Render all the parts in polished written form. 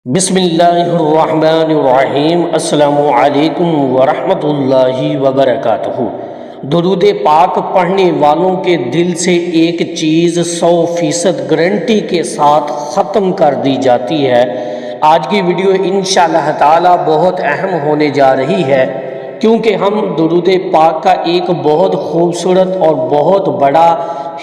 بسم اللہ الرحمن الرحیم۔ السلام علیکم ورحمۃ اللہ وبرکاتہ۔ درود پاک پڑھنے والوں کے دل سے ایک چیز 100% گارنٹی کے ساتھ ختم کر دی جاتی ہے۔ آج کی ویڈیو انشاءاللہ تعالی بہت اہم ہونے جا رہی ہے، کیونکہ ہم درود پاک کا ایک بہت خوبصورت اور بہت بڑا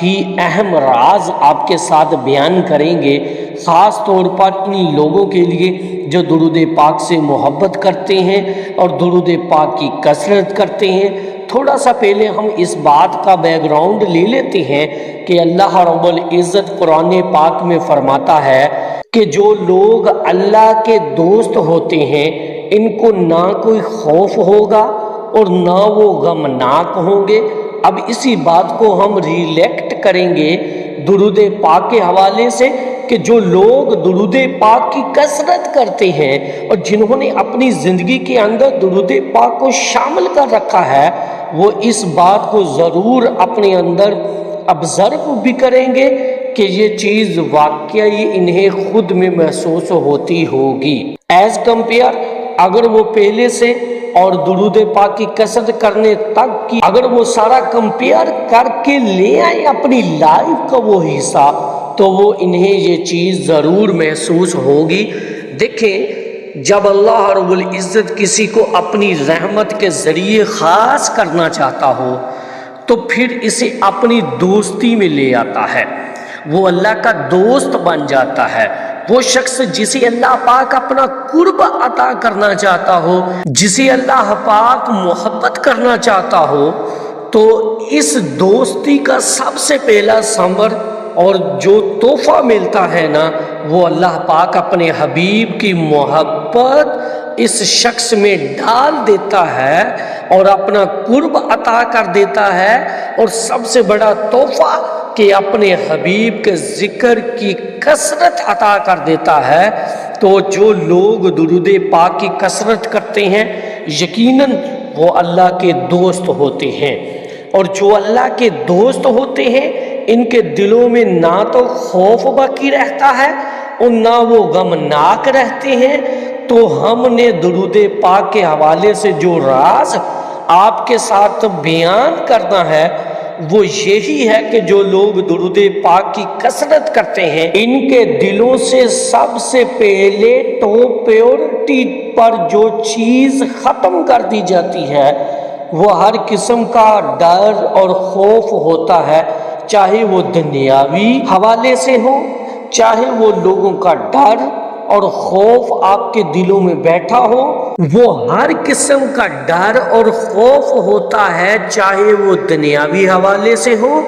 ہی اہم راز آپ کے ساتھ بیان کریں گے، خاص طور پر ان لوگوں کے لیے جو درود پاک سے محبت کرتے ہیں اور درود پاک کی کثرت کرتے ہیں۔ تھوڑا سا پہلے ہم اس بات کا بیک گراؤنڈ لے لیتے ہیں کہ اللہ رب العزت قرآن پاک میں فرماتا ہے کہ جو لوگ اللہ کے دوست ہوتے ہیں ان کو نہ کوئی خوف ہوگا اور نہ وہ غمناک ہوں گے۔ اب اسی بات کو ہم ریلیکٹ کریں گے درود پاک کے حوالے سے کہ جو لوگ درود پاک کی کثرت کرتے ہیں اور جنہوں نے اپنی زندگی کے اندر درود پاک کو شامل کر رکھا ہے، وہ اس بات کو ضرور اپنے اندر آبزرو بھی کریں گے کہ یہ چیز واقعی انہیں خود میں محسوس ہوتی ہوگی۔ ایز کمپیئر اگر وہ پہلے سے اور درود پاک کی کثرت کرنے تک کی اگر وہ سارا کمپیئر کر کے لے آئے اپنی لائف کا وہ حصہ، تو وہ انہیں یہ چیز ضرور محسوس ہوگی۔ دیکھیں، جب اللہ رب العزت کسی کو اپنی رحمت کے ذریعے خاص کرنا چاہتا ہو تو پھر اسے اپنی دوستی میں لے آتا ہے، وہ اللہ کا دوست بن جاتا ہے۔ وہ شخص جسے اللہ پاک اپنا قرب عطا کرنا چاہتا ہو، جسے اللہ پاک محبت کرنا چاہتا ہو، تو اس دوستی کا سب سے پہلا ثمر اور جو تحفہ ملتا ہے نا، وہ اللہ پاک اپنے حبیب کی محبت اس شخص میں ڈال دیتا ہے اور اپنا قرب عطا کر دیتا ہے، اور سب سے بڑا تحفہ کہ اپنے حبیب کے ذکر کی کثرت عطا کر دیتا ہے۔ تو جو لوگ درود پاک کی کثرت کرتے ہیں یقیناً وہ اللہ کے دوست ہوتے ہیں، اور جو اللہ کے دوست ہوتے ہیں ان کے دلوں میں نہ تو خوف باقی رہتا ہے اور نہ وہ غمناک رہتے ہیں۔ تو ہم نے درود پاک کے حوالے سے جو راز آپ کے ساتھ بیان کرنا ہے وہ یہی ہے کہ جو لوگ درود پاک کی کثرت کرتے ہیں ان کے دلوں سے سب سے پہلے ٹاپ پیورٹی پر جو چیز ختم کر دی جاتی ہے وہ ہر قسم کا ڈر اور خوف ہوتا ہے، چاہے وہ دنیاوی حوالے سے ہو، چاہے وہ لوگوں کا ڈر اور خوف آپ کے دلوں میں بیٹھا ہو، وہ ہر قسم کا ڈر اور خوف ہوتا ہے، چاہے وہ دنیاوی حوالے سے ہو،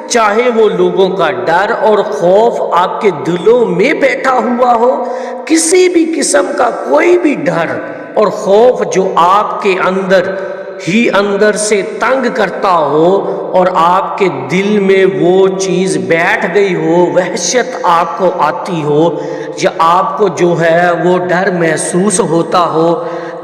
چاہے وہ لوگوں کا ڈر اور خوف آپ کے دلوں میں بیٹھا ہوا ہو۔ کسی بھی قسم کا کوئی بھی ڈر اور خوف جو آپ کے اندر سے تنگ کرتا ہو اور آپ کے دل میں وہ چیز بیٹھ گئی ہو، وحشت آپ کو آتی ہو یا آپ کو جو ہے وہ ڈر محسوس ہوتا ہو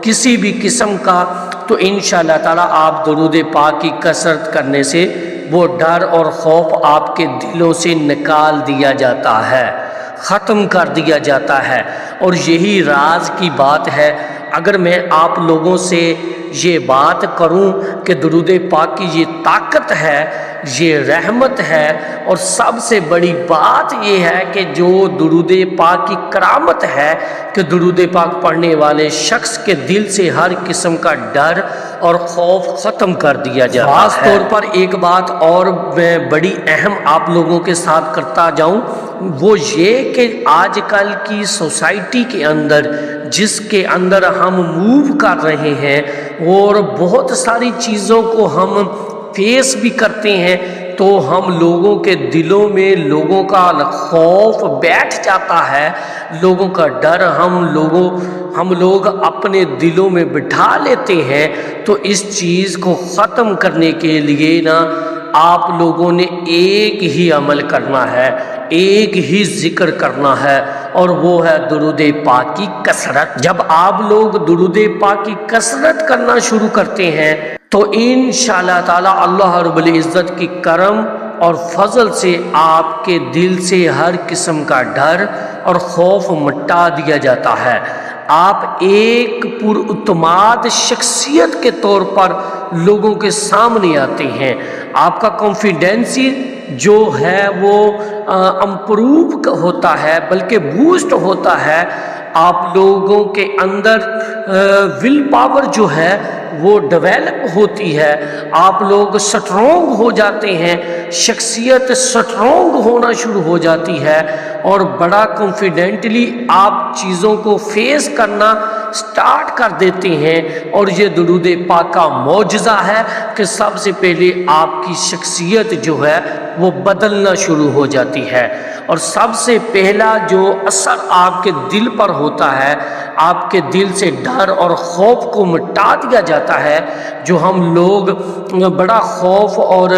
کسی بھی قسم کا، تو انشاءاللہ تعالی آپ درود پاک کی کثرت کرنے سے وہ ڈر اور خوف آپ کے دلوں سے نکال دیا جاتا ہے، ختم کر دیا جاتا ہے۔ اور یہی راز کی بات ہے۔ اگر میں آپ لوگوں سے یہ بات کروں کہ درود پاک کی یہ طاقت ہے، یہ رحمت ہے، اور سب سے بڑی بات یہ ہے کہ جو درود پاک کی کرامت ہے کہ درود پاک پڑھنے والے شخص کے دل سے ہر قسم کا ڈر اور خوف ختم کر دیا جاتا ہے۔ خاص طور پر ایک بات اور میں بڑی اہم آپ لوگوں کے ساتھ کرتا جاؤں، وہ یہ کہ آج کل کی سوسائٹی کے اندر جس کے اندر ہم موو کر رہے ہیں اور بہت ساری چیزوں کو ہم فیس بھی کرتے ہیں، تو ہم لوگوں کے دلوں میں لوگوں کا خوف بیٹھ جاتا ہے، لوگوں کا ڈر ہم لوگ اپنے دلوں میں بٹھا لیتے ہیں۔ تو اس چیز کو ختم کرنے کے لیے نا آپ لوگوں نے ایک ہی عمل کرنا ہے، ایک ہی ذکر کرنا ہے، اور وہ ہے درود پاک کی کثرت۔ جب آپ لوگ درود پاک کی کثرت کرنا شروع کرتے ہیں تو انشاءاللہ تعالی اللہ رب العزت کی کرم اور فضل سے آپ کے دل سے ہر قسم کا ڈر اور خوف مٹا دیا جاتا ہے۔ آپ ایک پراعتماد شخصیت کے طور پر لوگوں کے سامنے آتے ہیں۔ آپ کا کانفیڈینس جو ہے وہ امپروو ہوتا ہے، بلکہ بوسٹ ہوتا ہے۔ آپ لوگوں کے اندر ول پاور جو ہے وہ ڈیولپ ہوتی ہے، آپ لوگ سٹرونگ ہو جاتے ہیں، شخصیت سٹرونگ ہونا شروع ہو جاتی ہے، اور بڑا کانفیڈنٹلی آپ چیزوں کو فیس کرنا سٹارٹ کر دیتے ہیں۔ اور یہ درود پاک کا معجزہ ہے کہ سب سے پہلے آپ کی شخصیت جو ہے وہ بدلنا شروع ہو جاتی ہے، اور سب سے پہلا جو اثر آپ کے دل پر ہوتا ہے، آپ کے دل سے ڈر اور خوف کو مٹا دیا جاتا ہے۔ جو ہم لوگ بڑا خوف اور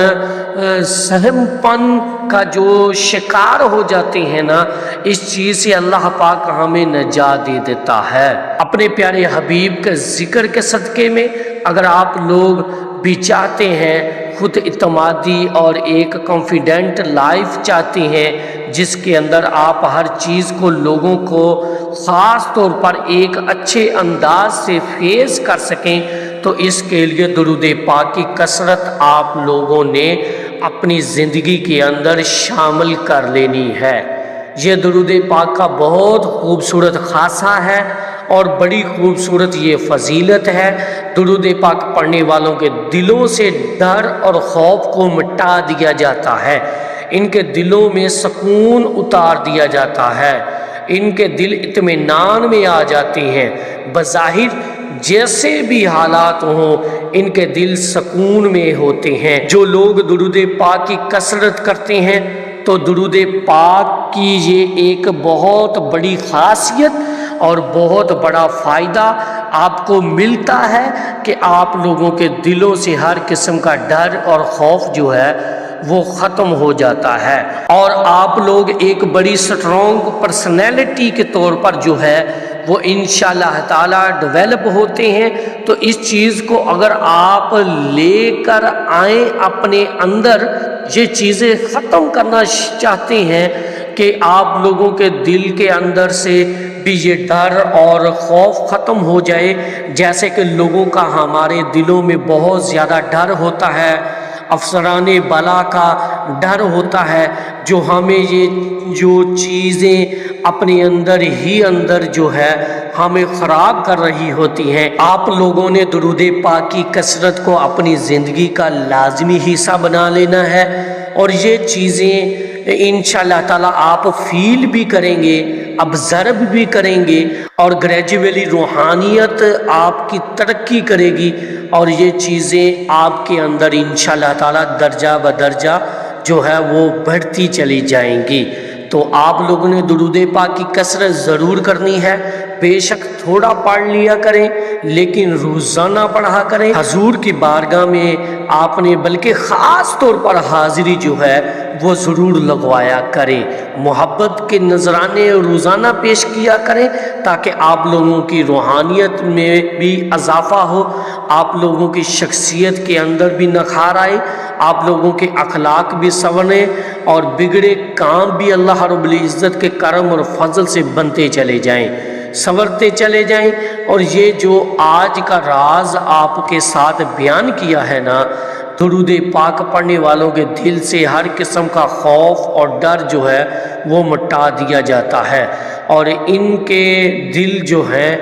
سہم پن کا جو شکار ہو جاتے ہیں نا، اس چیز سے اللہ پاک ہمیں نجات دے دیتا ہے۔ اپنے پیارے حبیب کے ذکر کے صدقے میں اگر آپ لوگ بھی چاہتے ہیں خود اعتمادی اور ایک کانفیڈنٹ لائف چاہتے ہیں جس کے اندر آپ ہر چیز کو لوگوں کو خاص طور پر ایک اچھے انداز سے فیس کر سکیں، تو اس کے لیے درود پاک کی کثرت آپ لوگوں نے اپنی زندگی کے اندر شامل کر لینی ہے۔ یہ درود پاک کا بہت خوبصورت خاصہ ہے اور بڑی خوبصورت یہ فضیلت ہے۔ درود پاک پڑھنے والوں کے دلوں سے ڈر اور خوف کو مٹا دیا جاتا ہے، ان کے دلوں میں سکون اتار دیا جاتا ہے، ان کے دل اطمینان میں آ جاتے ہیں۔ بظاہر جیسے بھی حالات ہوں ان کے دل سکون میں ہوتے ہیں۔ جو لوگ درود پاک کی کثرت کرتے ہیں تو درود پاک کی یہ ایک بہت بڑی خاصیت اور بہت بڑا فائدہ آپ کو ملتا ہے کہ آپ لوگوں کے دلوں سے ہر قسم کا ڈر اور خوف جو ہے وہ ختم ہو جاتا ہے، اور آپ لوگ ایک بڑی سٹرونگ پرسنالٹی کے طور پر جو ہے وہ انشاءاللہ تعالی ڈیولپ ہوتے ہیں۔ تو اس چیز کو اگر آپ لے کر آئیں اپنے اندر، یہ چیزیں ختم کرنا چاہتے ہیں کہ آپ لوگوں کے دل کے اندر سے بھی یہ ڈر اور خوف ختم ہو جائے، جیسے کہ لوگوں کا ہمارے دلوں میں بہت زیادہ ڈر ہوتا ہے، افسران بلا کا ڈر ہوتا ہے، جو ہمیں یہ جو چیزیں اپنے اندر ہی اندر جو ہے ہمیں خراب کر رہی ہوتی ہیں۔ آپ لوگوں نے درود پاک کی کثرت کو اپنی زندگی کا لازمی حصہ بنا لینا ہے، اور یہ چیزیں انشاءاللہ تعالی آپ فیل بھی کریں گے، ابزرو بھی کریں گے، اور گریجولی روحانیت آپ کی ترقی کرے گی، اور یہ چیزیں آپ کے اندر انشاءاللہ تعالی درجہ بدرجہ جو ہے وہ بڑھتی چلی جائیں گی۔ تو آپ لوگوں نے درود پاک کی کثرت ضرور کرنی ہے، بے شک تھوڑا پڑھ لیا کریں لیکن روزانہ پڑھا کریں۔ حضور کی بارگاہ میں آپ نے بلکہ خاص طور پر حاضری جو ہے وہ ضرور لگوایا کریں، محبت کے نذرانے روزانہ پیش کیا کریں تاکہ آپ لوگوں کی روحانیت میں بھی اضافہ ہو، آپ لوگوں کی شخصیت کے اندر بھی نکھار آئے، آپ لوگوں کے اخلاق بھی سنوریں، اور بگڑے کام بھی اللہ رب العزت کے کرم اور فضل سے بنتے چلے جائیں، سنورتے چلے جائیں۔ اور یہ جو آج کا راز آپ کے ساتھ بیان کیا ہے نا، درود پاک پڑھنے والوں کے دل سے ہر قسم کا خوف اور ڈر جو ہے وہ مٹا دیا جاتا ہے، اور ان کے دل جو ہیں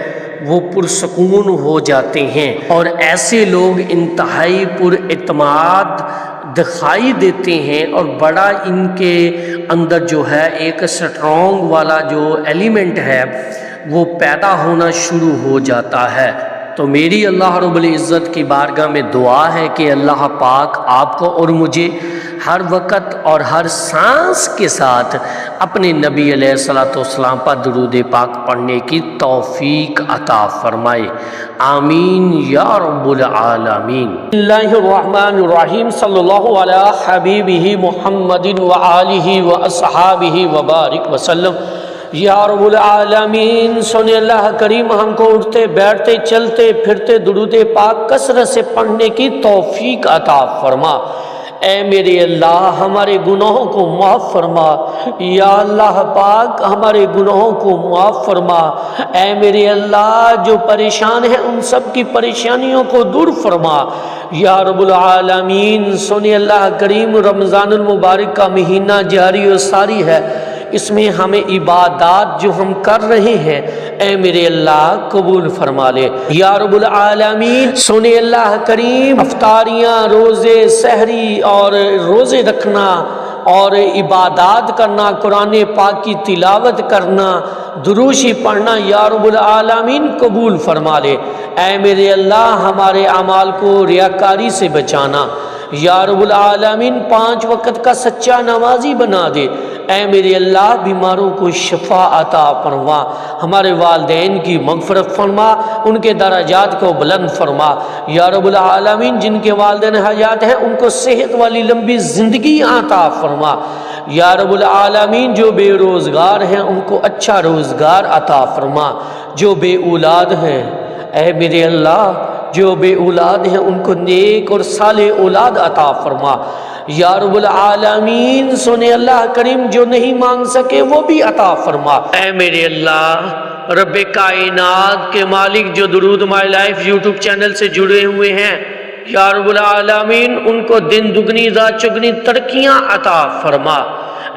وہ پرسکون ہو جاتے ہیں، اور ایسے لوگ انتہائی پر اعتماد دکھائی دیتے ہیں، اور بڑا ان کے اندر جو ہے ایک سٹرونگ والا جو ایلیمنٹ ہے وہ پیدا ہونا شروع ہو جاتا ہے۔ تو میری اللہ رب العزت کی بارگاہ میں دعا ہے کہ اللہ پاک آپ کو اور مجھے ہر وقت اور ہر سانس کے ساتھ اپنے نبی علیہ الصلوۃ والسلام پر درود پاک پڑھنے کی توفیق عطا فرمائے، آمین یا رب العالمین۔ بسم اللہ الرحمن الرحیم، صلی اللہ علی حبیبہ محمد وآلہ واصحابہ وبارک وسلم۔ یا رب العالمین، سنے اللہ کریم ہم کو اٹھتے بیٹھتے چلتے پھرتے درود پاک کثرت سے پڑھنے کی توفیق عطا فرما۔ اے میرے اللہ ہمارے گناہوں کو معاف فرما، یا اللہ پاک ہمارے گناہوں کو معاف فرما، اے میرے اللہ جو پریشان ہیں ان سب کی پریشانیوں کو دور فرما، یا رب العالمین۔ سنی اللہ کریم، رمضان المبارک کا مہینہ جاری و ساری ہے، اس میں ہمیں عبادات جو ہم کر رہے ہیں اے میرے اللہ قبول فرما لے، یا رب العالمین۔ سنی اللہ کریم، افطاریاں، روزے، سحری اور روزے رکھنا اور عبادات کرنا، قرآن پاک کی تلاوت کرنا، دروشی پڑھنا یا رب العالمین قبول فرما لے، اے میرے اللہ ہمارے اعمال کو ریاکاری سے بچانا، یا رب العالمین 5 وقت کا سچا نمازی بنا دے، اے میرے اللہ بیماروں کو شفا عطا فرما، ہمارے والدین کی مغفرت فرما، ان کے درجات کو بلند فرما، یا رب العالمین جن کے والدین حیات ہیں ان کو صحت والی لمبی زندگی عطا فرما، یا رب العالمین جو بے روزگار ہیں ان کو اچھا روزگار عطا فرما، جو بے اولاد ہیں اے میرے اللہ جو بے اولاد ہیں ان کو نیک اور صالح اولاد عطا فرما، یا رب العالمین۔ سنے اللہ کریم جو نہیں مانگ سکے وہ بھی عطا فرما، اے میرے اللہ رب کائنات کے مالک جو درود مائی لائف یوٹیوب چینل سے جڑے ہوئے ہیں یا رب العالمین ان کو دن دگنی رات چگنی ترقیاں عطا فرما،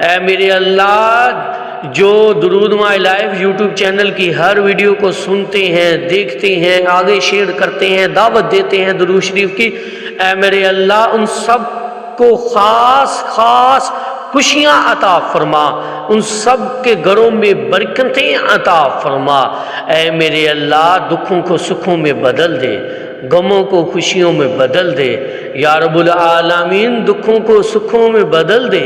اے میرے اللہ جو درود مائی لائف یوٹیوب چینل کی ہر ویڈیو کو سنتے ہیں، دیکھتے ہیں، آگے شیئر کرتے ہیں، دعوت دیتے ہیں درود شریف کی، اے میرے اللہ ان سب کو خاص خاص خوشیاں عطا فرما، ان سب کے گھروں میں برکتیں عطا فرما، اے میرے اللہ دکھوں کو سکھوں میں بدل دے، غموں کو خوشیوں میں بدل دے، یا رب العالمین دکھوں کو سکھوں میں بدل دے،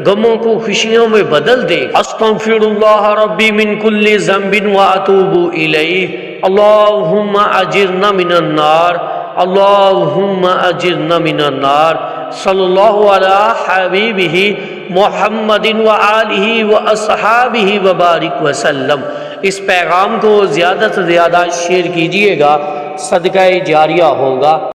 غموں کو خوشیوں میں بدل دے۔ استغفر اللہ ربی من کل ذنب واتوب الیہ، اللہم اجرنا من النار، اللہم اجرنا من النار، صلی اللہ علی حبیبہ محمد وآلہ واصحابہ وبارک وسلم۔ اس پیغام کو زیادہ سے زیادہ شیئر کیجئے گا، صدقہ جاریہ ہوگا۔